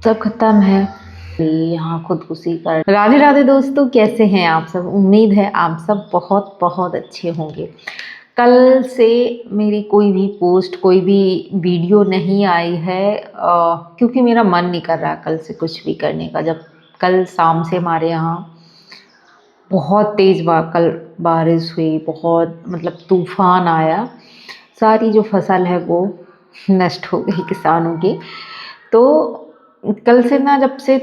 सब खत्म है। यहाँ खुदकुशी कर। राधे राधे दोस्तों, कैसे हैं आप सब? उम्मीद है आप सब बहुत बहुत अच्छे होंगे। कल से मेरी कोई भी पोस्ट, कोई भी वीडियो नहीं आई है क्योंकि मेरा मन नहीं कर रहा कल से कुछ भी करने का। जब कल शाम से हमारे यहाँ बहुत तेज़ कल बारिश हुई, बहुत मतलब तूफान आया, सारी जो फसल है वो नष्ट हो गई किसानों की। तो कल से ना, जब से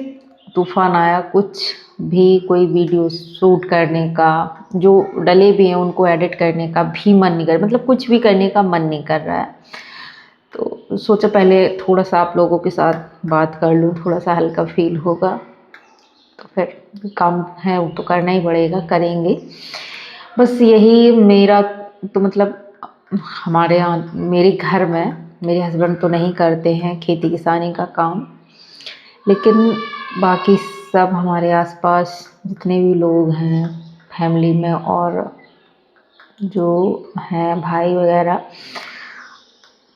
तूफान आया, कुछ भी कोई वीडियो शूट करने का, जो डले भी हैं उनको एडिट करने का भी मन नहीं कर, मतलब कुछ भी करने का मन नहीं कर रहा है। तो सोचा पहले थोड़ा सा आप लोगों के साथ बात कर लूँ, थोड़ा सा हल्का फील होगा। तो फिर काम है वो तो करना ही पड़ेगा, करेंगे। बस यही मेरा तो मतलब हमारे यहाँ, मेरे घर में मेरे हस्बैंड तो नहीं करते हैं खेती किसानी का काम, लेकिन बाकी सब हमारे आसपास जितने भी लोग हैं फैमिली में और जो हैं भाई वगैरह,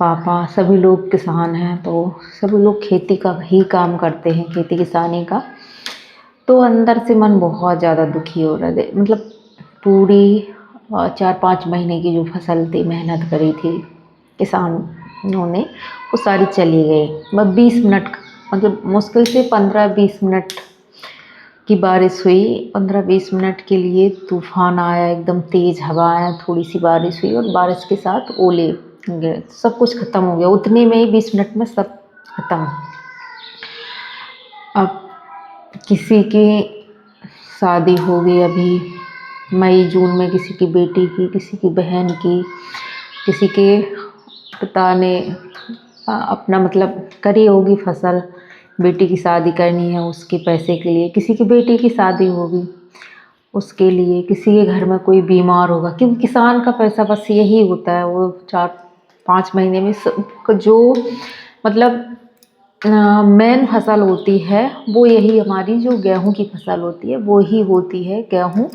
पापा, सभी लोग किसान हैं। तो सभी लोग खेती का ही काम करते हैं, खेती किसानी का। तो अंदर से मन बहुत ज़्यादा दुखी हो रहा है। मतलब पूरी 4-5 महीने की जो फसल थी, मेहनत करी थी किसानों ने, वो सारी चली गई। बस 20 मिनट, मतलब मुश्किल से 15-20 मिनट की बारिश हुई। 15-20 मिनट के लिए तूफान आया, एकदम तेज़ हवा आया, थोड़ी सी बारिश हुई और बारिश के साथ ओले गिरे, सब कुछ ख़त्म हो गया उतने में ही। 20 मिनट में सब ख़त्म। अब किसी की शादी होगी अभी मई जून में, किसी की बेटी की, किसी की बहन की, किसी के पिता ने अपना मतलब करी होगी फसल, बेटी की शादी करनी है उसके पैसे के लिए, किसी की बेटी की शादी होगी उसके लिए, किसी के घर में कोई बीमार होगा। क्योंकि किसान का पैसा बस यही होता है, वो 4-5 महीने में जो मतलब मेन फसल होती है वो यही हमारी जो गेहूं की फसल होती है वो ही होती है। गेहूं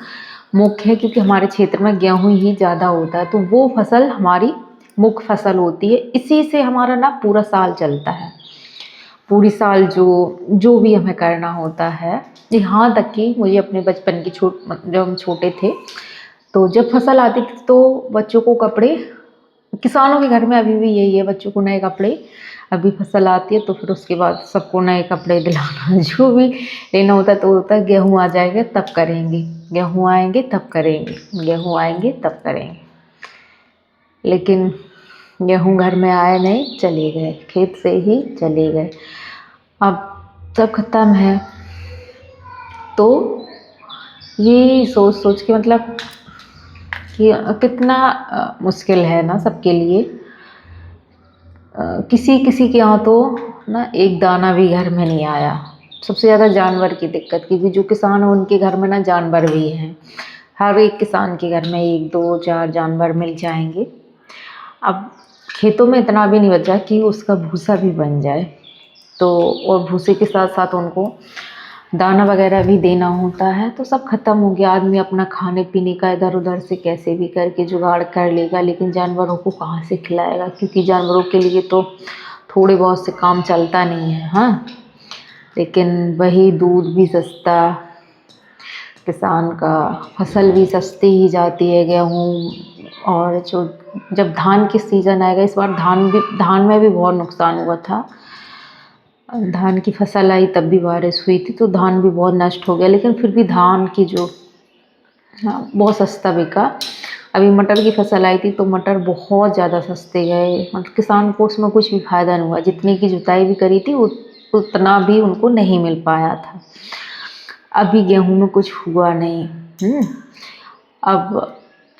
मुख्य है क्योंकि हमारे क्षेत्र में गेहूं ही ज़्यादा होता है, तो वो फसल हमारी मुख्य फसल होती है। इसी से हमारा ना पूरा साल चलता है। पूरी साल जो भी हमें करना होता है, यहाँ तक कि मुझे अपने बचपन की जब हम छोटे थे तो जब फसल आती थी तो बच्चों को कपड़े, किसानों के घर में अभी भी यही है, बच्चों को नए कपड़े। अभी फसल आती है तो फिर उसके बाद सबको नए कपड़े दिलाना जो भी लेना होता है। तो होता है गेहूँ आ जाएगा तब करेंगे, गेहूँ आएंगे तब करेंगे, गेहूँ आएंगे तब करेंगे। लेकिन गेहूँ घर में आए नहीं, चले गए, खेत से ही चले गए। अब सब खत्म है। तो ये सोच सोच के मतलब कि कितना मुश्किल है ना सबके लिए। किसी किसी के यहाँ तो ना एक दाना भी घर में नहीं आया। सबसे ज़्यादा जानवर की दिक्कत, क्योंकि जो किसान है उनके घर में ना जानवर भी हैं। हर एक किसान के घर में 1-2-4 जानवर मिल जाएंगे। अब खेतों में इतना भी नहीं बचा कि उसका भूसा भी बन जाए। तो और भूसे के साथ साथ उनको दाना वगैरह भी देना होता है। तो सब खत्म हो गया। आदमी अपना खाने पीने का इधर उधर से कैसे भी करके जुगाड़ कर लेगा, लेकिन जानवरों को कहाँ से खिलाएगा? क्योंकि जानवरों के लिए तो थोड़े बहुत से काम चलता नहीं है। हाँ, लेकिन वही दूध भी सस्ता, किसान का फसल भी सस्ती ही जाती है, गेहूँ। और जो जब धान की सीज़न आएगा, इस बार धान में भी बहुत नुकसान हुआ था। धान की फसल आई तब भी बारिश हुई थी तो धान भी बहुत नष्ट हो गया, लेकिन फिर भी धान की जो बहुत सस्ता बिका। अभी मटर की फसल आई थी तो मटर बहुत ज़्यादा सस्ते गए। मतलब किसान को उसमें कुछ भी फ़ायदा नहीं हुआ। जितने की जुताई भी करी थी उतना भी उनको नहीं मिल पाया था। अभी गेहूं में कुछ हुआ नहीं। अब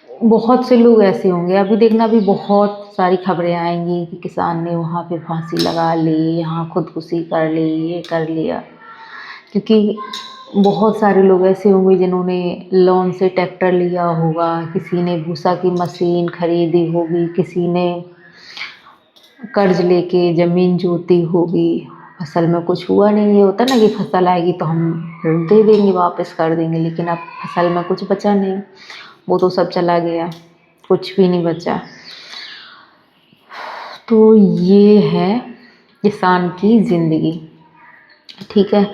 बहुत से लोग ऐसे होंगे, अभी देखना भी बहुत सारी खबरें आएंगी कि किसान ने वहाँ पे फांसी लगा ली, यहाँ खुदकुशी कर ली, ये कर लिया। क्योंकि बहुत सारे लोग ऐसे होंगे जिन्होंने लोन से ट्रैक्टर लिया होगा, किसी ने भूसा की मशीन खरीदी होगी, किसी ने कर्ज लेके ज़मीन जोती होगी। फसल में कुछ हुआ नहीं। ये होता ना कि फसल आएगी तो हम दे देंगे, वापस कर देंगे, लेकिन अब फसल में कुछ बचा नहीं, वो तो सब चला गया, कुछ भी नहीं बचा। तो ये है किसान की ज़िंदगी। ठीक है।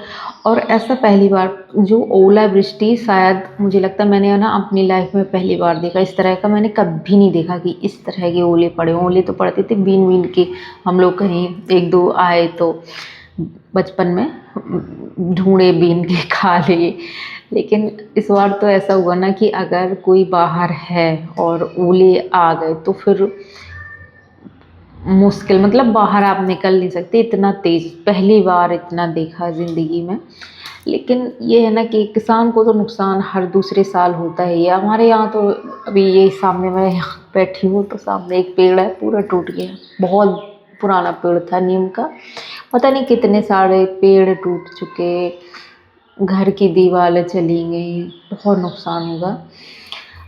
और ऐसा पहली बार जो ओलावृष्टि, शायद मुझे लगता है मैंने ना अपनी लाइफ में पहली बार देखा इस तरह का। मैंने कभी नहीं देखा कि इस तरह के ओले पड़े हों। ओले तो पड़ते थे बीन बीन के, हम लोग कहीं एक दो आए तो बचपन में ढूंढे बीन के खा लिए। लेकिन इस बार तो ऐसा हुआ ना कि अगर कोई बाहर है और ओले आ गए तो फिर मुश्किल, मतलब बाहर आप निकल नहीं सकते, इतना तेज़ पहली बार इतना देखा ज़िंदगी में। लेकिन ये है ना कि किसान को तो नुकसान हर दूसरे साल होता है। ये हमारे यहाँ तो अभी ये सामने मैं यहाँ बैठी हूँ तो सामने एक पेड़ है, पूरा टूट गया। बहुत पुराना पेड़ था नीम का, पता नहीं कितने सारे पेड़ टूट चुके, घर की दीवारें चली गई, बहुत नुकसान होगा।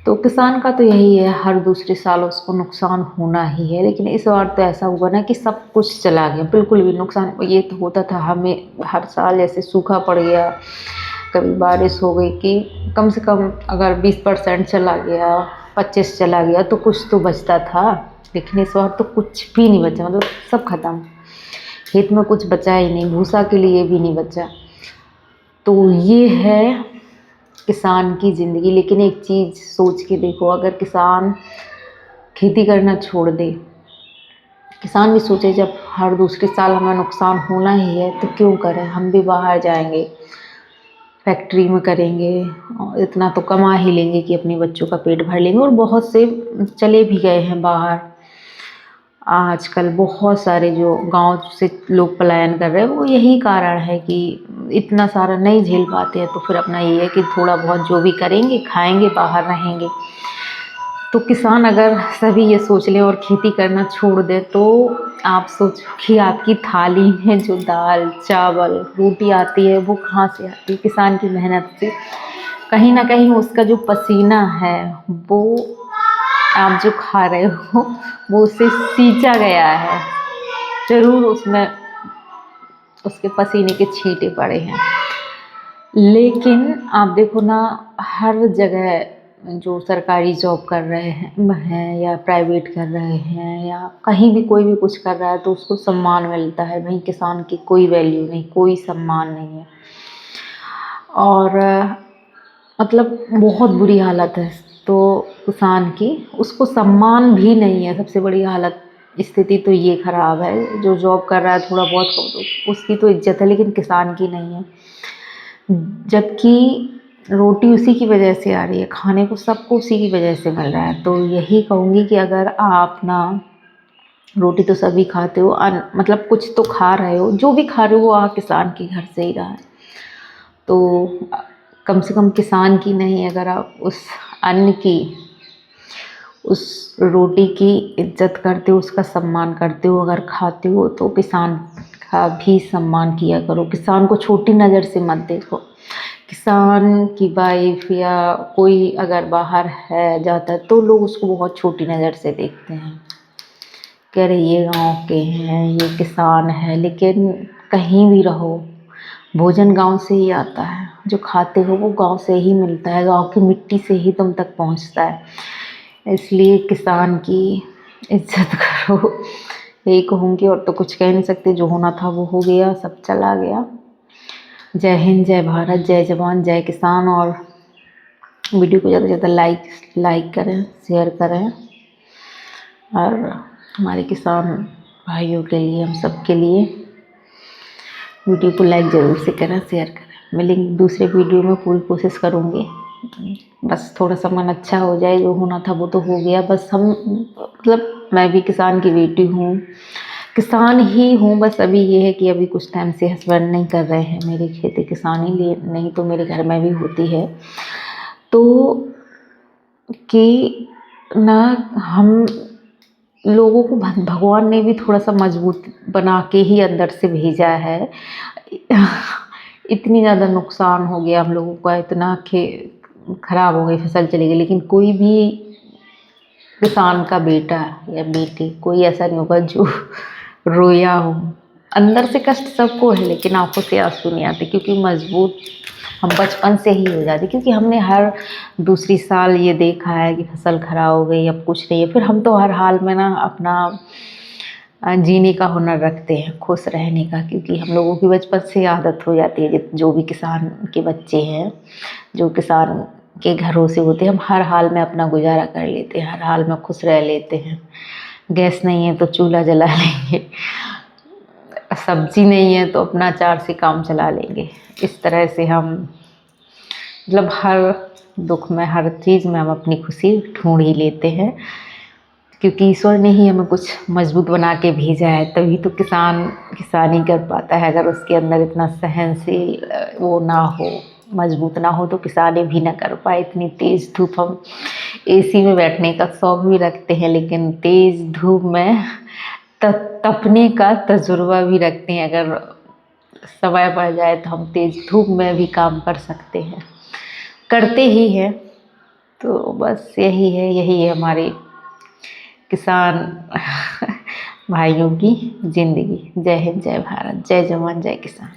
तो किसान का तो यही है, हर दूसरे साल उसको नुकसान होना ही है। लेकिन इस बार तो ऐसा हुआ ना कि सब कुछ चला गया, बिल्कुल भी नुकसान। ये तो होता था हमें हर साल, जैसे सूखा पड़ गया, कभी बारिश हो गई कि कम से कम अगर 20% चला गया, 25 चला गया तो कुछ तो बचता था। लेकिन इस बार तो कुछ भी नहीं बचा, मतलब सब खत्म। खेत में कुछ बचा ही नहीं, भूसा के लिए भी नहीं बचा। तो ये है किसान की ज़िंदगी। लेकिन एक चीज़ सोच के देखो, अगर किसान खेती करना छोड़ दे, किसान भी सोचे जब हर दूसरे साल हमें नुकसान होना ही है तो क्यों करें, हम भी बाहर जाएंगे, फैक्ट्री में करेंगे, और इतना तो कमा ही लेंगे कि अपने बच्चों का पेट भर लेंगे। और बहुत से चले भी गए हैं बाहर। आजकल बहुत सारे जो गांव से लोग पलायन कर रहे हैं, वो यही कारण है कि इतना सारा नहीं झेल पाते हैं। तो फिर अपना ये है कि थोड़ा बहुत जो भी करेंगे, खाएंगे, बाहर रहेंगे। तो किसान अगर सभी ये सोच लें और खेती करना छोड़ दें तो आप सोचो कि आपकी थाली में जो दाल चावल रोटी आती है वो कहाँ से आती है? किसान की मेहनत से। कहीं ना कहीं उसका जो पसीना है वो आप जो खा रहे हो वो उससे सींचा गया है, ज़रूर उसमें उसके पसीने के छींटे पड़े हैं। लेकिन आप देखो ना, हर जगह जो सरकारी जॉब कर रहे हैं या प्राइवेट कर रहे हैं या कहीं भी कोई भी कुछ कर रहा है तो उसको सम्मान मिलता है। वहीं किसान की कोई वैल्यू नहीं, कोई सम्मान नहीं है। और मतलब बहुत बुरी हालत है तो किसान की, उसको सम्मान भी नहीं है। सबसे बड़ी हालत, स्थिति तो ये ख़राब है। जो जॉब कर रहा है थोड़ा बहुत उसकी तो इज्जत है, लेकिन किसान की नहीं है। जबकि रोटी उसी की वजह से आ रही है, खाने को सबको उसी की वजह से मिल रहा है। तो यही कहूँगी कि अगर आप ना, रोटी तो सभी खाते हो, मतलब कुछ तो खा रहे हो, जो भी खा रहे हो वो किसान के घर से ही रहा है। तो कम से कम किसान की नहीं, अगर आप उस अन्न की, उस रोटी की इज्जत करते हो, उसका सम्मान करते हो, अगर खाते हो तो किसान का भी सम्मान किया करो। किसान को छोटी नज़र से मत देखो। किसान की वाइफ या कोई अगर बाहर है जाता है तो लोग उसको बहुत छोटी नज़र से देखते हैं, कह रहे ये गांव के हैं, ये किसान है। लेकिन कहीं भी रहो, भोजन गांव से ही आता है। जो खाते हो वो गांव से ही मिलता है, गांव की मिट्टी से ही तुम तक पहुंचता है। इसलिए किसान की इज्जत करो, यही कहूँगी। और तो कुछ कह नहीं सकते, जो होना था वो हो गया, सब चला गया। जय हिंद, जय भारत, जय जवान, जय किसान। और वीडियो को ज़्यादा से ज़्यादा लाइक करें, शेयर करें। और हमारे किसान भाइयों के लिए, हम सब के लिए वीडियो को लाइक ज़रूर से करें, शेयर करें। मिलेंगे दूसरे वीडियो में, पूरी कोशिश करूँगी। बस थोड़ा सा मन अच्छा हो जाए, जो होना था वो तो हो गया। बस हम, मतलब मैं भी किसान की बेटी हूँ, किसान ही हूँ। बस अभी ये है कि अभी कुछ टाइम से हस्बैंड नहीं कर रहे हैं मेरी खेती किसानी, लिए नहीं तो मेरे घर में भी होती है। तो कि ना, हम लोगों को भगवान ने भी थोड़ा सा मजबूत बना के ही अंदर से भेजा है। इतनी ज़्यादा नुकसान हो गया हम लोगों का, इतना खराब हो गई, फसल चली गई। लेकिन कोई भी किसान का बेटा या बेटी, कोई ऐसा नहीं होगा जो रोया हो। अंदर से कष्ट सबको है, लेकिन आंखों से आंसू नहीं आते, क्योंकि मजबूत हम बचपन से ही हो जाते। क्योंकि हमने हर दूसरी साल ये देखा है कि फसल खराब हो गई, अब कुछ नहीं है। फिर हम तो हर हाल में ना अपना जीने का हुनर रखते हैं, खुश रहने का, क्योंकि हम लोगों की बचपन से आदत हो जाती है। जो भी किसान के बच्चे हैं, जो किसान के घरों से होते हैं, हम हर हाल में अपना गुजारा कर लेते हैं, हर हाल में खुश रह लेते हैं। गैस नहीं है तो चूल्हा जला लेंगे, सब्जी नहीं है तो अपना अचार से काम चला लेंगे। इस तरह से हम मतलब हर दुख में, हर चीज़ में हम अपनी खुशी ढूंढ ही लेते हैं, क्योंकि ईश्वर ने ही हमें कुछ मजबूत बना के भेजा है, तभी तो किसान किसानी कर पाता है। अगर उसके अंदर इतना सहनशील वो ना हो, मजबूत ना हो, तो किसानी भी ना कर पाए। इतनी तेज़ धूप, हम एसी में बैठने का शौक भी रखते हैं, लेकिन तेज़ धूप में तपने का तजुर्बा भी रखते हैं। अगर समय पड़ जाए तो हम तेज़ धूप में भी काम कर सकते हैं, करते ही हैं। तो बस यही है हमारे किसान भाइयों की ज़िंदगी। जय हिंद, जय भारत, जय जवान, जय किसान।